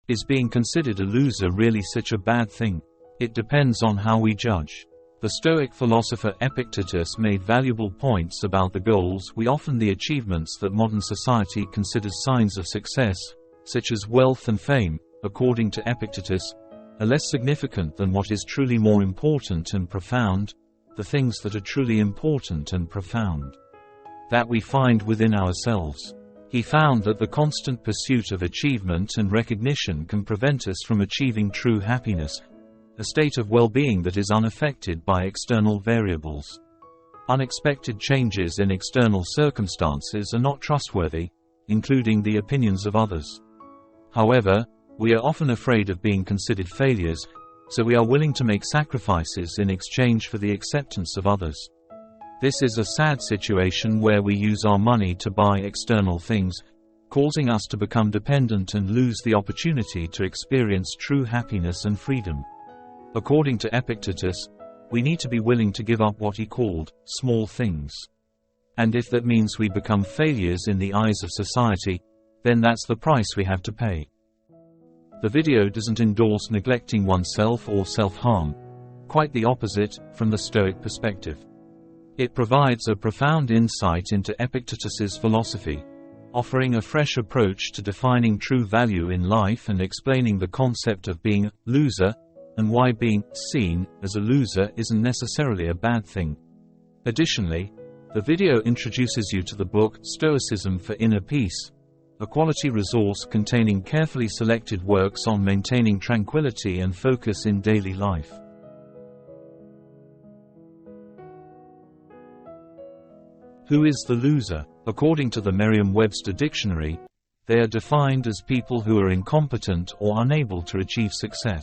Is being considered a loser really such a bad thing? It depends on how we judge. The Stoic philosopher Epictetus made valuable points about the goals the achievements that modern society considers signs of success, such as wealth and fame, according to Epictetus, are less significant than what is truly more important and profound, the things that are truly important and profound, that we find within ourselves. He found that the constant pursuit of achievement and recognition can prevent us from achieving true happiness, a state of well-being that is unaffected by external variables. Unexpected changes in external circumstances are not trustworthy, including the opinions of others. However, we are often afraid of being considered failures, so we are willing to make sacrifices in exchange for the acceptance of others. This is a sad situation where we use our money to buy external things, causing us to become dependent and lose the opportunity to experience true happiness and freedom. According to Epictetus, we need to be willing to give up what he called small things. And if that means we become failures in the eyes of society, then that's the price we have to pay. The video doesn't endorse neglecting oneself or self-harm. Quite the opposite, from the Stoic perspective. It provides a profound insight into Epictetus's philosophy, offering a fresh approach to defining true value in life and explaining the concept of being a loser, and why being seen as a loser isn't necessarily a bad thing. Additionally, the video introduces you to the book Stoicism for Inner Peace, a quality resource containing carefully selected works on maintaining tranquility and focus in daily life. Who is the loser? According to the Merriam-Webster dictionary, they are defined as people who are incompetent or unable to achieve success.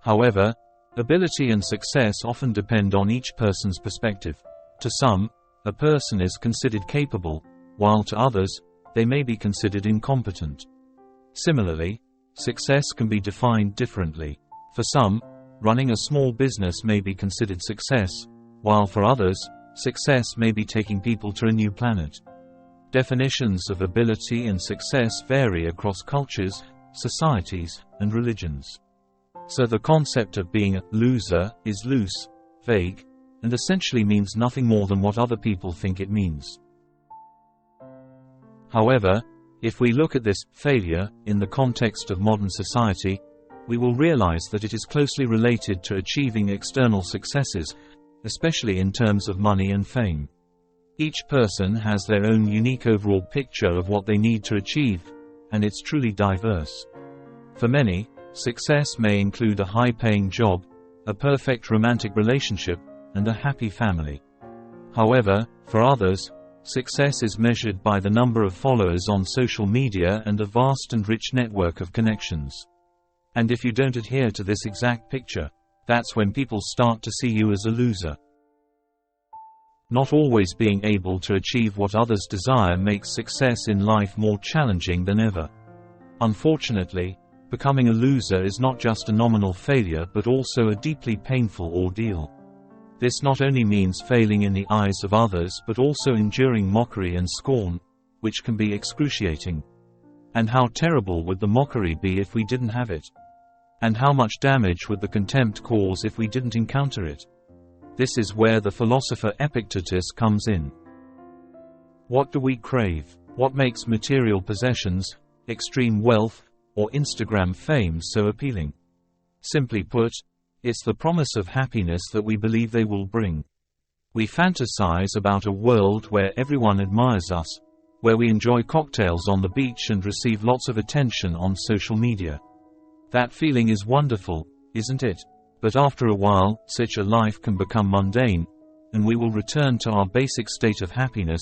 However, ability and success often depend on each person's perspective. To some, a person is considered capable, while to others, they may be considered incompetent. Similarly, success can be defined differently. For some, running a small business may be considered success, while for others, success may be taking people to a new planet. Definitions of ability and success vary across cultures, societies, and religions. So the concept of being a loser is loose, vague, and essentially means nothing more than what other people think it means. However, if we look at this failure in the context of modern society, we will realize that it is closely related to achieving external successes, especially in terms of money and fame. Each person has their own unique overall picture of what they need to achieve, and it's truly diverse. For many, success may include a high-paying job, a perfect romantic relationship, and a happy family. However, for others, success is measured by the number of followers on social media and a vast and rich network of connections. And if you don't adhere to this exact picture, that's when people start to see you as a loser. Not always being able to achieve what others desire makes success in life more challenging than ever. Unfortunately, becoming a loser is not just a nominal failure but also a deeply painful ordeal. This not only means failing in the eyes of others but also enduring mockery and scorn, which can be excruciating. And how terrible would the mockery be if we didn't have it? And how much damage would the contempt cause if we didn't encounter it? This is where the philosopher Epictetus comes in. What do we crave? What makes material possessions, extreme wealth, or Instagram fame so appealing? Simply put, it's the promise of happiness that we believe they will bring. We fantasize about a world where everyone admires us, where we enjoy cocktails on the beach and receive lots of attention on social media. That feeling is wonderful, isn't it? But after a while, such a life can become mundane, and we will return to our basic state of happiness,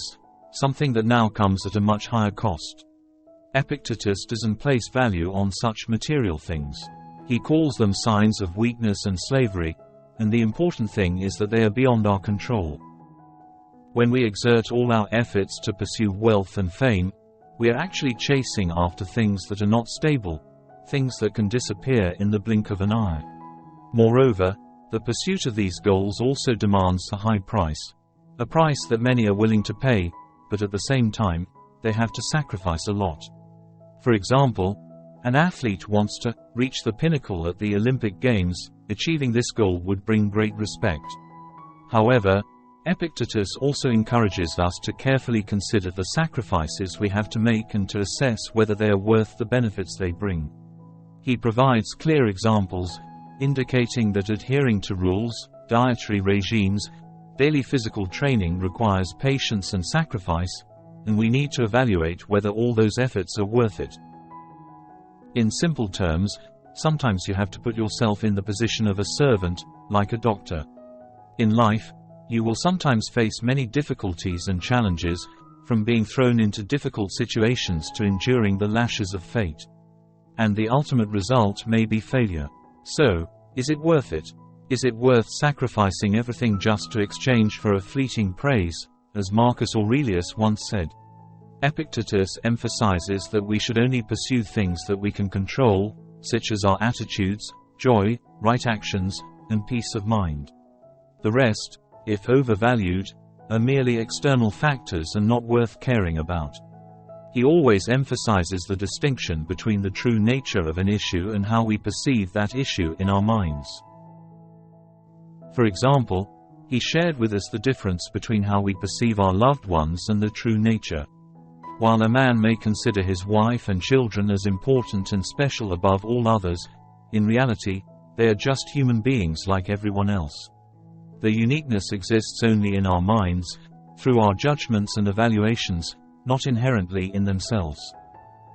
something that now comes at a much higher cost. Epictetus doesn't place value on such material things. He calls them signs of weakness and slavery, and the important thing is that they are beyond our control. When we exert all our efforts to pursue wealth and fame, we are actually chasing after things that are not stable, things that can disappear in the blink of an eye. Moreover, the pursuit of these goals also demands a high price, a price that many are willing to pay, but at the same time, they have to sacrifice a lot. For example, An athlete wants to reach the pinnacle at the Olympic Games. Achieving this goal would bring great respect. However, Epictetus also encourages us to carefully consider the sacrifices we have to make and to assess whether they are worth the benefits they bring. He provides clear examples, indicating that adhering to rules, dietary regimes, daily physical training requires patience and sacrifice, and we need to evaluate whether all those efforts are worth it. In simple terms, sometimes you have to put yourself in the position of a servant, like a doctor. In life, you will sometimes face many difficulties and challenges, from being thrown into difficult situations to enduring the lashes of fate. And the ultimate result may be failure. So, is it worth it? Is it worth sacrificing everything just to exchange for a fleeting praise, as Marcus Aurelius once said? Epictetus emphasizes that we should only pursue things that we can control, such as our attitudes, joy, right actions, and peace of mind. The rest, if overvalued, are merely external factors and not worth caring about. He always emphasizes the distinction between the true nature of an issue and how we perceive that issue in our minds. For example, he shared with us the difference between how we perceive our loved ones and the true nature. While a man may consider his wife and children as important and special above all others, in reality, they are just human beings like everyone else. Their uniqueness exists only in our minds, through our judgments and evaluations, not inherently in themselves.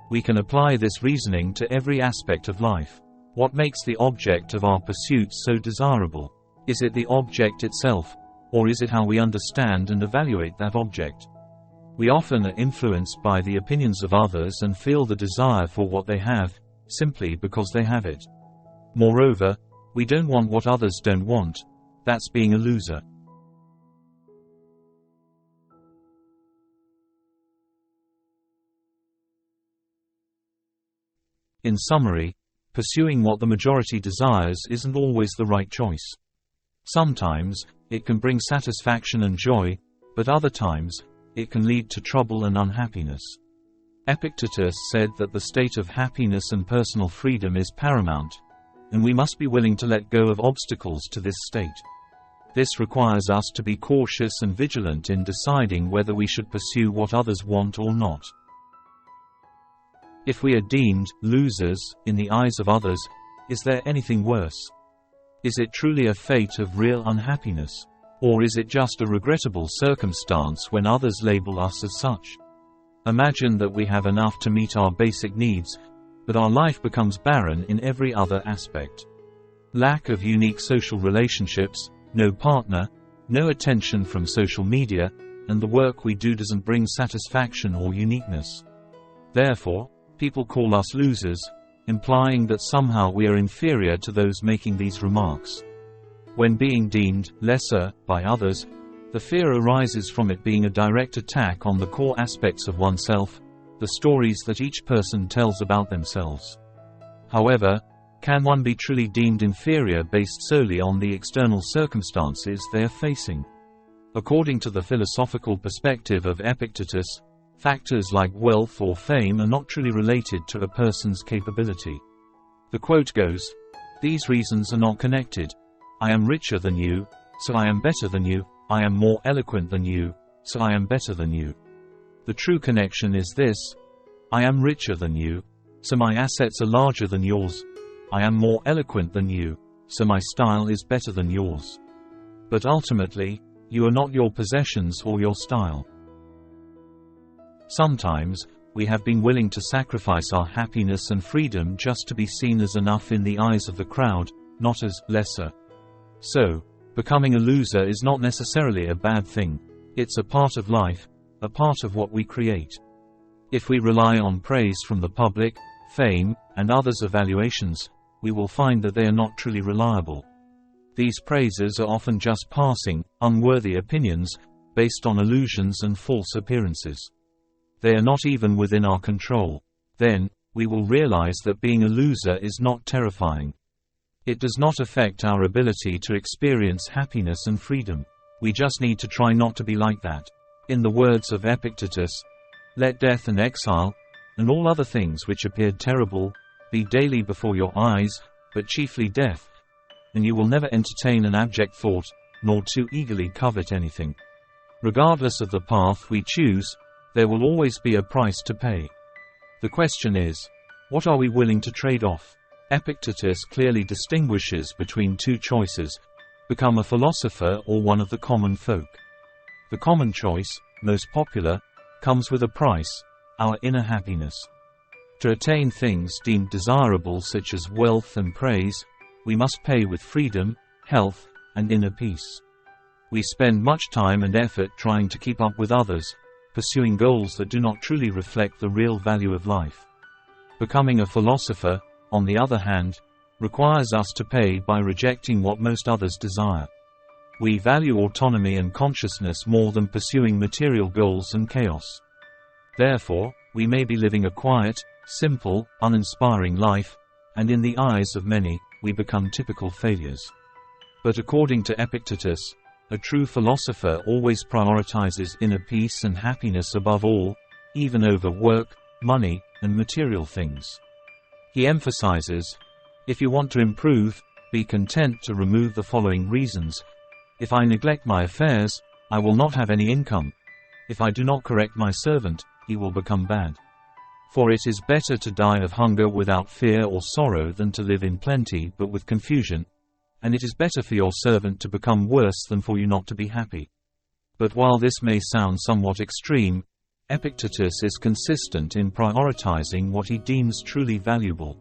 We can apply this reasoning to every aspect of life. What makes the object of our pursuits so desirable? Is it the object itself, or is it how we understand and evaluate that object? We often are influenced by the opinions of others and feel the desire for what they have, simply because they have it. Moreover, we don't want what others don't want. That's being a loser. In summary, pursuing what the majority desires isn't always the right choice. Sometimes, it can bring satisfaction and joy, but other times, it can lead to trouble and unhappiness. Epictetus said that the state of happiness and personal freedom is paramount, and we must be willing to let go of obstacles to this state. This requires us to be cautious and vigilant in deciding whether we should pursue what others want or not. If we are deemed losers in the eyes of others, is there anything worse? Is it truly a fate of real unhappiness? Or is it just a regrettable circumstance when others label us as such? Imagine that we have enough to meet our basic needs, but our life becomes barren in every other aspect. Lack of unique social relationships, no partner, no attention from social media, and the work we do doesn't bring satisfaction or uniqueness. Therefore, people call us losers, implying that somehow we are inferior to those making these remarks. When being deemed lesser by others, the fear arises from it being a direct attack on the core aspects of oneself, the stories that each person tells about themselves. However, can one be truly deemed inferior based solely on the external circumstances they are facing? According to the philosophical perspective of Epictetus, factors like wealth or fame are not truly related to a person's capability. The quote goes, "These reasons are not connected. I am richer than you, so I am better than you. I am more eloquent than you, so I am better than you. The true connection is this: I am richer than you, so my assets are larger than yours. I am more eloquent than you, so my style is better than yours. But ultimately, you are not your possessions or your style." Sometimes, we have been willing to sacrifice our happiness and freedom just to be seen as enough in the eyes of the crowd, not as lesser. So, becoming a loser is not necessarily a bad thing. It's a part of life, a part of what we create. If we rely on praise from the public, fame, and others' evaluations, we will find that they are not truly reliable. These praises are often just passing, unworthy opinions, based on illusions and false appearances. They are not even within our control. Then, we will realize that being a loser is not terrifying. It does not affect our ability to experience happiness and freedom. We just need to try not to be like that. In the words of Epictetus, "Let death and exile, and all other things which appeared terrible, be daily before your eyes, but chiefly death, and you will never entertain an abject thought, nor too eagerly covet anything. Regardless of the path we choose, there will always be a price to pay. The question is, what are we willing to trade off? Epictetus clearly distinguishes between two choices: become a philosopher or one of the common folk. The common choice, most popular, comes with a price: our inner happiness. To attain things deemed desirable such as wealth and praise, we must pay with freedom, health, and inner peace. We spend much time and effort trying to keep up with others, pursuing goals that do not truly reflect the real value of life. Becoming a philosopher, on the other hand, requires us to pay by rejecting what most others desire. We value autonomy and consciousness more than pursuing material goals and chaos. Therefore, we may be living a quiet, simple, uninspiring life, and in the eyes of many, we become typical failures. But according to Epictetus, a true philosopher always prioritizes inner peace and happiness above all, even over work, money, and material things. He emphasizes, if you want to improve, be content to remove the following reasons. If I neglect my affairs, I will not have any income. If I do not correct my servant, he will become bad. For it is better to die of hunger without fear or sorrow than to live in plenty but with confusion, and it is better for your servant to become worse than for you not to be happy. But while this may sound somewhat extreme, Epictetus is consistent in prioritizing what he deems truly valuable.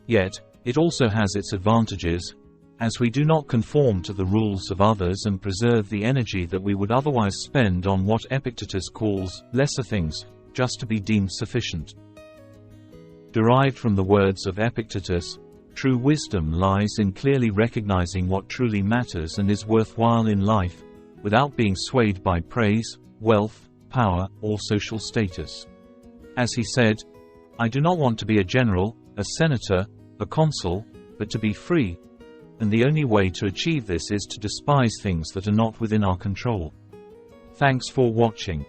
Yet, it also has its advantages, as we do not conform to the rules of others and preserve the energy that we would otherwise spend on what Epictetus calls lesser things, just to be deemed sufficient. Derived from the words of Epictetus, true wisdom lies in clearly recognizing what truly matters and is worthwhile in life, without being swayed by praise, wealth, power, or social status. As he said, I do not want to be a general, a senator, a consul, but to be free, and the only way to achieve this is to despise things that are not within our control. Thanks for watching.